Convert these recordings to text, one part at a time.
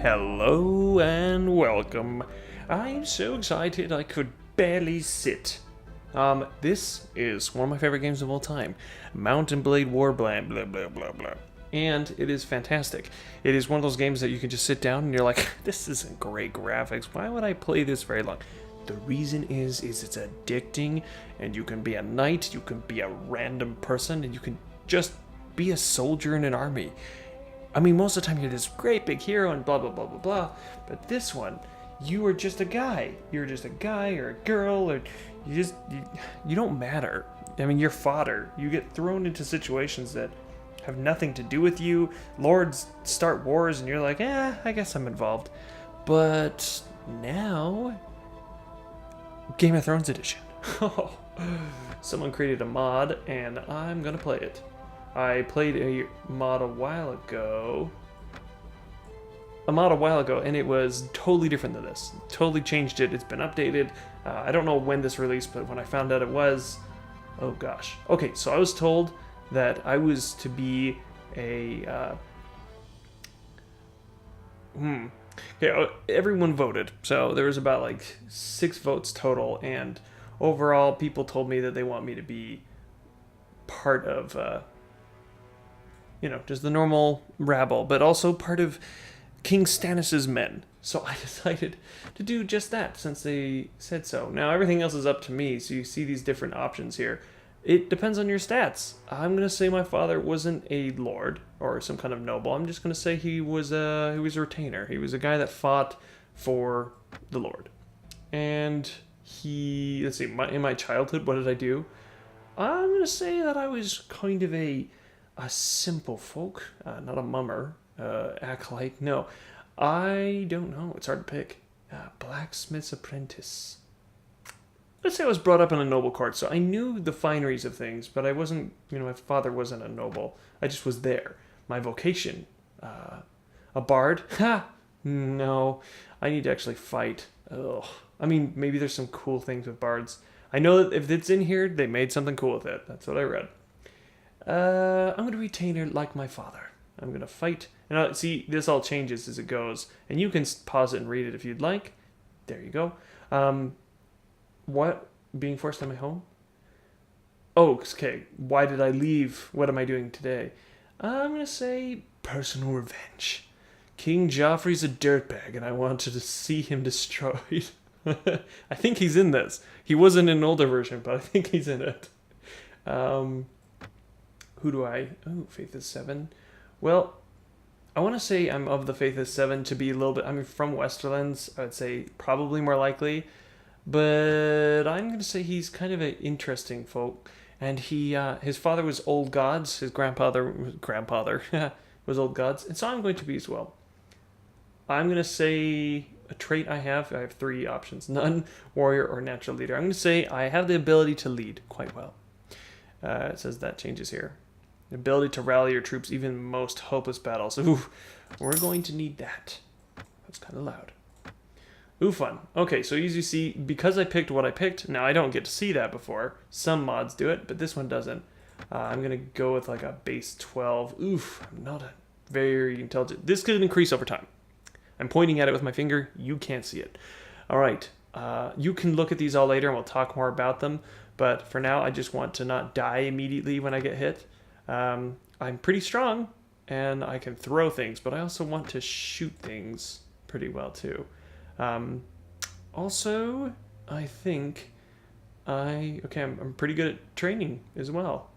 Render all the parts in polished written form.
Hello and welcome. I'm so excited I could barely sit. This is one of my favorite games of all time. Mountain Blade Warband, blah blah blah blah. And it is fantastic. It is one of those games that you can just sit down and you're like, this isn't great graphics. Why would I play this very long? The reason is it's addicting, and you can be a knight, you can be a random person, and you can just be a soldier in an army. I mean, most of the time you're this great big hero and blah blah blah blah blah, but this one, you are just a guy. You're just a guy or a girl, or you don't matter. I mean, you're fodder. You get thrown into situations that have nothing to do with you. Lords start wars, and you're like, I guess I'm involved. But now, Game of Thrones edition. Someone created a mod, and I'm gonna play it. I played a mod a while ago, and it was totally different than this. Totally changed it. It's been updated. I don't know when this released, but when I found out it was, oh gosh. Okay, so I was told that I was to be a, Okay, everyone voted. So there was about like 6 votes total, and overall people told me that they want me to be part of, just the normal rabble, but also part of King Stannis' men. So I decided to do just that since they said so. Now everything else is up to me, so you see these different options here. It depends on your stats. I'm going to say my father wasn't a lord or some kind of noble. I'm just going to say he was a retainer. He was a guy that fought for the lord. And let's see, in my childhood, what did I do? I'm going to say that I was kind of a simple folk, not a mummer, acolyte. No, I don't know. It's hard to pick. Blacksmith's apprentice. Let's say I was brought up in a noble court, so I knew the fineries of things, but I wasn't, my father wasn't a noble. I just was there. My vocation, a bard? Ha! No, I need to actually fight. Ugh. I mean, maybe there's some cool things with bards. I know that if it's in here, they made something cool with it. That's what I read. I'm going to retain her like my father. I'm going to fight. And see, this all changes as it goes. And you can pause it and read it if you'd like. There you go. What? Being forced on my home? Oh, okay. Why did I leave? What am I doing today? I'm going to say personal revenge. King Joffrey's a dirtbag, and I wanted to see him destroyed. I think he's in this. He wasn't in an older version, but I think he's in it. Who do I... Oh, Faith is 7. Well, I want to say I'm of the Faith is 7 to be a little bit... I'm from Westerlands. I would say probably more likely. But I'm going to say he's kind of an interesting folk. And his father was old gods. His grandfather was old gods. And so I'm going to be as well. I'm going to say a trait I have 3 options. None, warrior, or natural leader. I'm going to say I have the ability to lead quite well. It says that changes here. The ability to rally your troops even in most hopeless battles. Ooh, we're going to need that. That's kind of loud. Ooh, fun. Okay, so as you see, because I picked what I picked, now I don't get to see that before. Some mods do it, but this one doesn't. I'm going to go with like a base 12. Oof, I'm not a very intelligent. This could increase over time. I'm pointing at it with my finger. You can't see it. All right. You can look at these all later, and we'll talk more about them. But for now, I just want to not die immediately when I get hit. I'm pretty strong, and I can throw things, but I also want to shoot things pretty well, too. Also, I think I'm pretty good at training as well.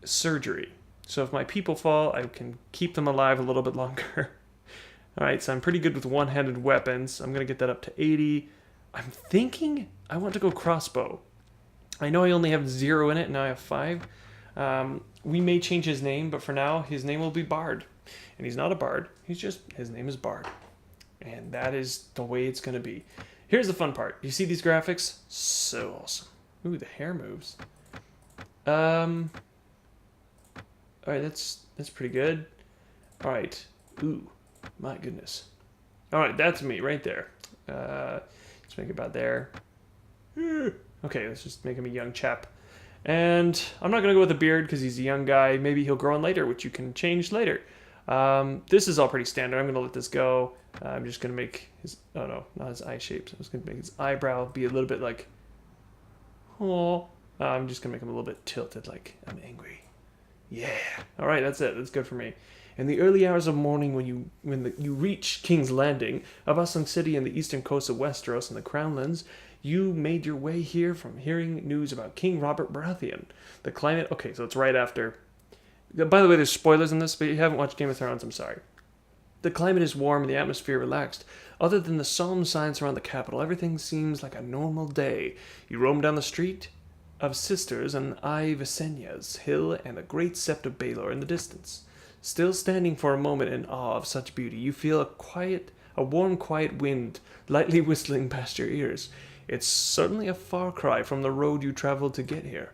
Surgery. So if my people fall, I can keep them alive a little bit longer. All right, so I'm pretty good with one-handed weapons. I'm going to get that up to 80. I'm thinking I want to go crossbow. I know I only have 0 in it, and now I have 5. We may change his name, but for now, his name will be Bard. And he's not a bard. His name is Bard. And that is the way it's going to be. Here's the fun part. You see these graphics? So awesome. Ooh, the hair moves. All right, that's pretty good. All right. Ooh, my goodness. All right, that's me right there. Let's make it about there. Okay, let's just make him a young chap. And I'm not going to go with a beard because he's a young guy. Maybe he'll grow on later, which you can change later. This is all pretty standard. I'm going to let this go. I'm just gonna make his, oh no, not his eye shapes. I'm just gonna make his eyebrow be a little bit like, oh. I'm just gonna make him a little bit tilted, like I'm angry. Yeah. All right, that's it. That's good for me. In the early hours of morning, when you reach King's Landing, a bustling city in the eastern coast of Westeros and the Crownlands, you made your way here from hearing news about King Robert Baratheon. The climate. Okay, so it's right after. By the way, there's spoilers in this, but if you haven't watched Game of Thrones, I'm sorry. The climate is warm and the atmosphere relaxed. Other than the solemn signs around the capital, everything seems like a normal day. You roam down the street of Sisters and eye Visenya's hill and the great sept of Baelor in the distance. Still standing for a moment in awe of such beauty, you feel a warm, quiet wind lightly whistling past your ears. It's certainly a far cry from the road you traveled to get here.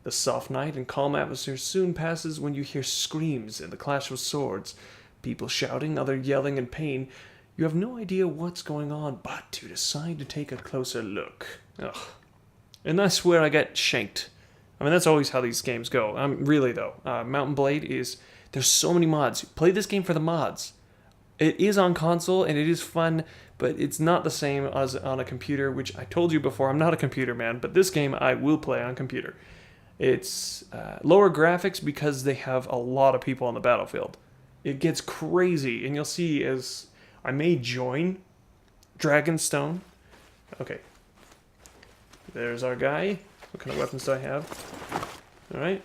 The soft night and calm atmosphere soon passes when you hear screams and the clash of swords. People shouting, others yelling in pain. You have no idea what's going on, but you decide to take a closer look. Ugh. And that's where I get shanked. I mean, that's always how these games go. Really, though. Mountain Blade is... There's so many mods. Play this game for the mods. It is on console, and it is fun, but it's not the same as on a computer, which I told you before, I'm not a computer man, but this game I will play on computer. It's lower graphics because they have a lot of people on the battlefield. It gets crazy, and you'll see as I may join Dragonstone. Okay. There's our guy. What kind of weapons do I have? Alright.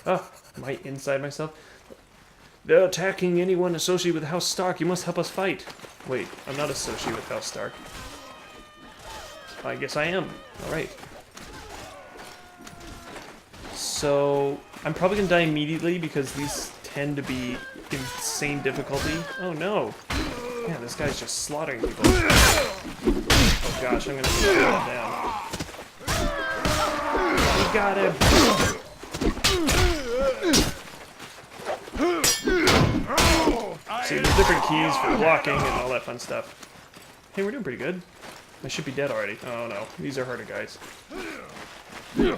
Oh, am I inside myself? They're attacking anyone associated with House Stark. You must help us fight. Wait, I'm not associated with House Stark. I guess I am. Alright. So, I'm probably going to die immediately because these tend to be insane difficulty. Oh no. Yeah, this guy's just slaughtering people. Oh gosh, I'm going to slow down. We got him. See, there's different keys for blocking and all that fun stuff. Hey, we're doing pretty good. I should be dead already. Oh no, these are harder guys. I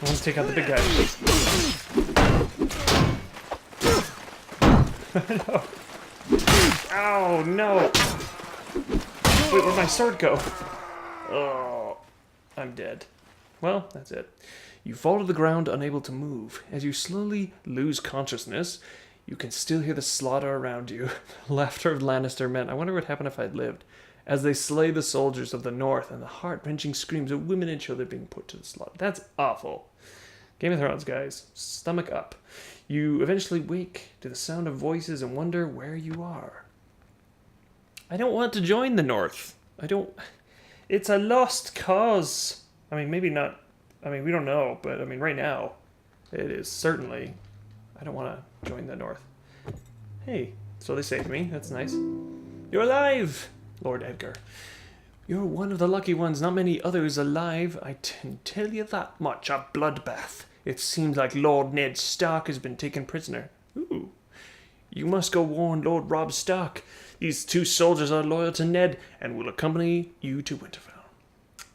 want to take out the big guy. No. Ow, no! Wait, where'd my sword go? Oh, I'm dead. Well, that's it. You fall to the ground, unable to move. As you slowly lose consciousness, you can still hear the slaughter around you. The laughter of Lannister men. I wonder what happened if I'd lived. As they slay the soldiers of the north and the heart-wrenching screams of women and children being put to the slaughter. That's awful. Game of Thrones, guys. Stomach up. You eventually wake to the sound of voices and wonder where you are. I don't want to join the north. It's a lost cause. I mean, maybe not. I mean, we don't know, but I mean, right now, it is certainly. I don't want to join the north. Hey, so they saved me. That's nice. You're alive, Lord Edgar. You're one of the lucky ones. Not many others alive. I can tell you that much. A bloodbath. It seems like Lord Ned Stark has been taken prisoner. Ooh. You must go warn Lord Robb Stark. These two soldiers are loyal to Ned and will accompany you to Winterfell.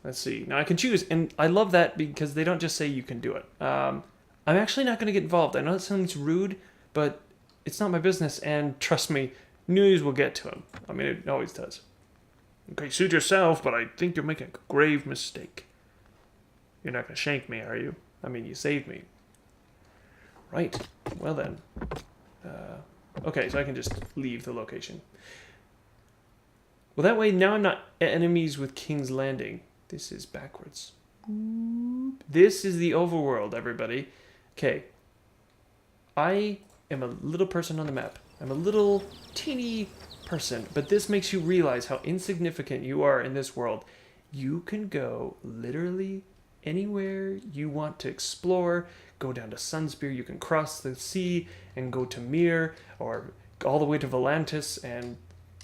Let's see. Now I can choose, and I love that because they don't just say you can do it. I'm actually not going to get involved. I know that sounds rude, but it's not my business, and trust me, news will get to him. I mean, it always does. Okay, suit yourself, but I think you're making a grave mistake. You're not going to shank me, are you? I mean, you saved me. Right. Well then. Okay, so I can just leave the location. Well, that way now I'm not enemies with King's Landing. This is backwards. This is the overworld, everybody. Okay. I am a little person on the map. I'm a little teeny person, but this makes you realize how insignificant you are in this world. You can go literally anywhere you want to explore. Go down to Sunspear, you can cross the sea and go to Myr, or all the way to Volantis and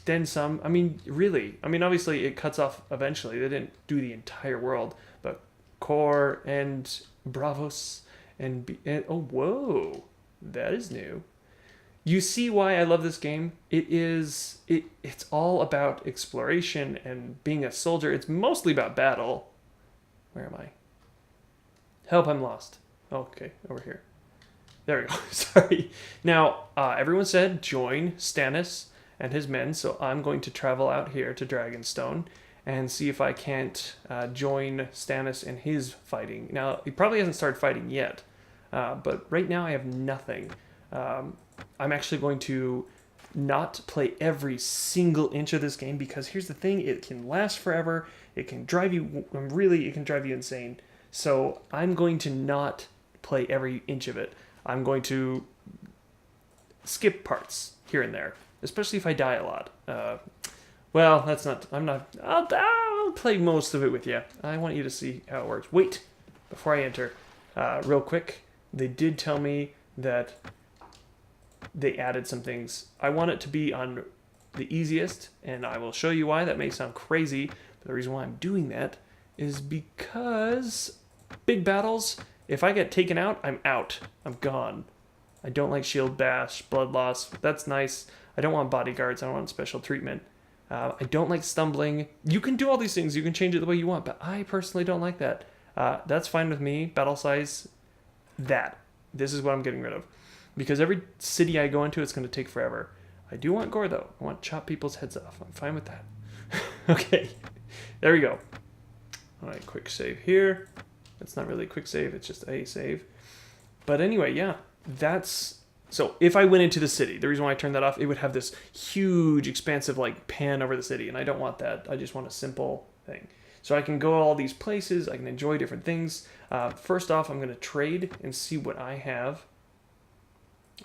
then some. I mean, really. I mean, obviously it cuts off eventually. They didn't do the entire world, but Kor and Bravos and oh, whoa, that is new. You see why I love this game? It's all about exploration and being a soldier. It's mostly about battle. Where am I? Help, I'm lost. Oh, okay, over here. There we go. Sorry. Now, everyone said join Stannis and his men, so I'm going to travel out here to Dragonstone and see if I can't join Stannis in his fighting. Now, he probably hasn't started fighting yet, but right now I have nothing. I'm actually going to not play every single inch of this game because here's the thing, it can last forever. It can drive you, it can drive you insane. So I'm going to not play every inch of it. I'm going to skip parts here and there, especially if I die a lot. Well, that's not, I'll play most of it with you. I want you to see how it works. Wait, before I enter, real quick, they did tell me that they added some things. I want it to be on the easiest, and I will show you why. That may sound crazy, but the reason why I'm doing that is because big battles, if I get taken out, I'm out. I'm gone. I don't like shield bash, blood loss. That's nice. I don't want bodyguards. I don't want special treatment. I don't like stumbling. You can do all these things. You can change it the way you want, but I personally don't like that. That's fine with me. Battle size, this is what I'm getting rid of. Because every city I go into, it's going to take forever. I do want gore, though. I want to chop people's heads off. I'm fine with that. Okay, there we go. All right, quick save here. It's not really a quick save, it's just a save. But anyway, yeah, that's... So if I went into the city, the reason why I turned that off, it would have this huge, expansive, like, pan over the city, and I don't want that. I just want a simple thing. So I can go all these places, I can enjoy different things. First off, I'm going to trade and see what I have.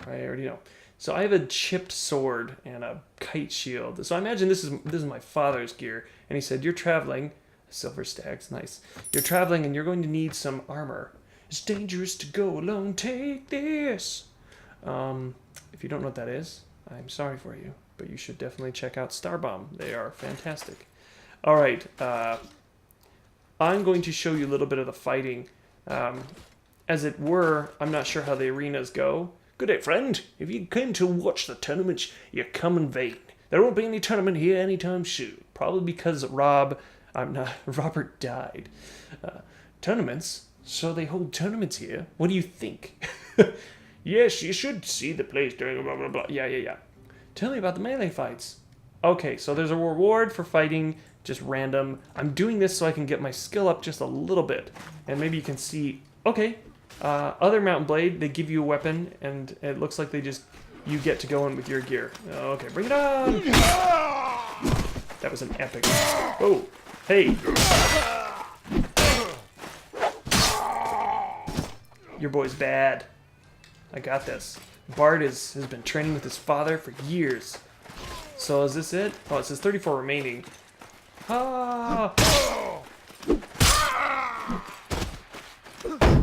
I already know. So I have a chipped sword and a kite shield. So I imagine this is my father's gear. And he said, you're traveling... Silver stacks, nice. You're traveling and you're going to need some armor. It's dangerous to go alone. Take this. If you don't know what that is, I'm sorry for you, but you should definitely check out Starbomb. They are fantastic. All right, I'm going to show you a little bit of the fighting. As it were, I'm not sure how the arenas go. Good day, friend. If you came to watch the tournament, you come in vain. There won't be any tournament here anytime soon. Probably because Robert died. Tournaments? So they hold tournaments here? What do you think? Yes, you should see the place during blah, blah, blah. Yeah. Tell me about the melee fights. Okay, so there's a reward for fighting just random. I'm doing this so I can get my skill up just a little bit. And maybe you can see... Okay, other Mountain Blade, they give you a weapon, and it looks like you get to go in with your gear. Okay, bring it on! That was an epic... Oh! Hey! Your boy's bad. I got this. Bard has been training with his father for years. So is this it? Oh, it says 34 remaining. Ah!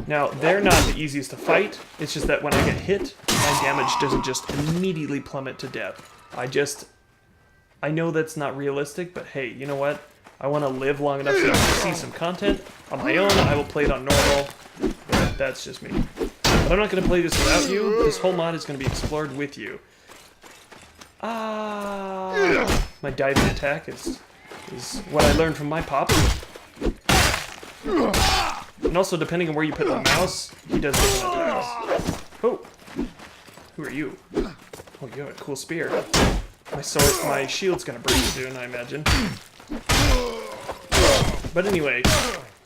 Now, they're not the easiest to fight. It's just that when I get hit, my damage doesn't just immediately plummet to death. I know that's not realistic, but hey, you know what? I want to live long enough so I can see some content. On my own, I will play it on normal. But that's just me. But I'm not going to play this without you. This whole mod is going to be explored with you. Ah! My diving attack is what I learned from my pop. And also, depending on where you put the mouse, he does different attacks. Oh! Who are you? Oh, you have a cool spear. My shield's going to break soon, I imagine. But anyway,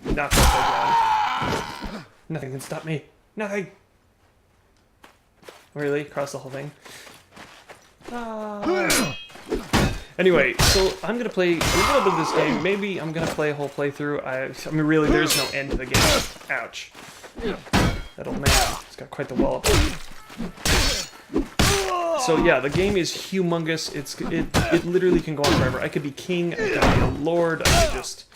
knock that down. Nothing can stop me. Nothing! Really? Across the whole thing? Anyway, so I'm going to play a little bit of this game. Maybe I'm going to play a whole playthrough. I mean, really, there's no end to the game. Ouch. That old man, he's got quite the wallop. So yeah, the game is humongous. It literally can go on forever. I could be king, I could be a lord, I could just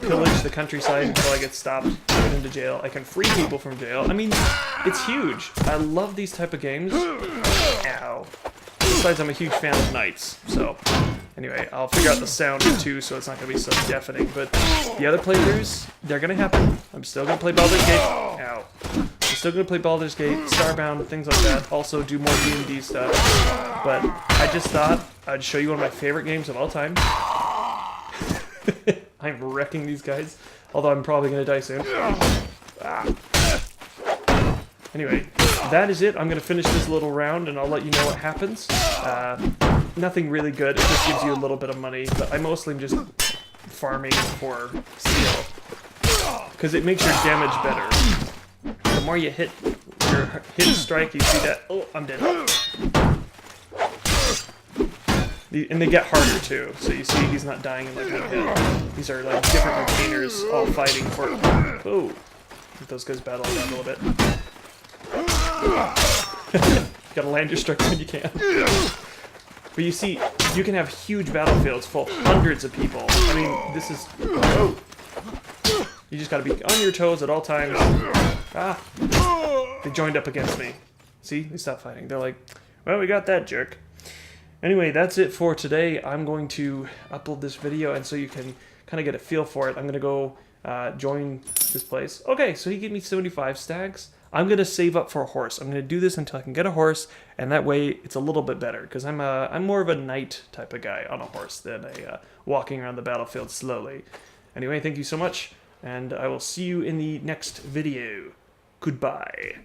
pillage the countryside until I get stopped, put into jail. I can free people from jail. I mean, it's huge. I love these type of games. Ow. Besides, I'm a huge fan of knights. So, anyway, I'll figure out the sound too, so it's not going to be so deafening. But the other playthroughs, they're going to happen. I'm still going to play Baldur's Gate. Ow. I'm still going to play Baldur's Gate, Starbound, things like that. Also do more D&D stuff. But I just thought I'd show you one of my favorite games of all time. I'm wrecking these guys, although I'm probably going to die soon. Anyway, that is it. I'm going to finish this little round, and I'll let you know what happens. Nothing really good. It just gives you a little bit of money, but I mostly am just farming for skill, because it makes your damage better. The more you hit your hit strike, you see that. Oh, I'm dead. And they get harder too, so you see he's not dying in like one hit. These are like different retainers all fighting for. Oh, let those guys battle it out a little bit. Gotta land your strike when you can. But you see, you can have huge battlefields full of hundreds of people. I mean, this is. Oh. You just gotta be on your toes at all times. Ah! They joined up against me. See? They stopped fighting. They're like, well, we got that jerk. Anyway, that's it for today. I'm going to upload this video, and so you can kind of get a feel for it. I'm going to go join this place. Okay, so he gave me 75 stacks. I'm going to save up for a horse. I'm going to do this until I can get a horse, and that way it's a little bit better, because I'm more of a knight type of guy on a horse than a walking around the battlefield slowly. Anyway, thank you so much, and I will see you in the next video. Goodbye.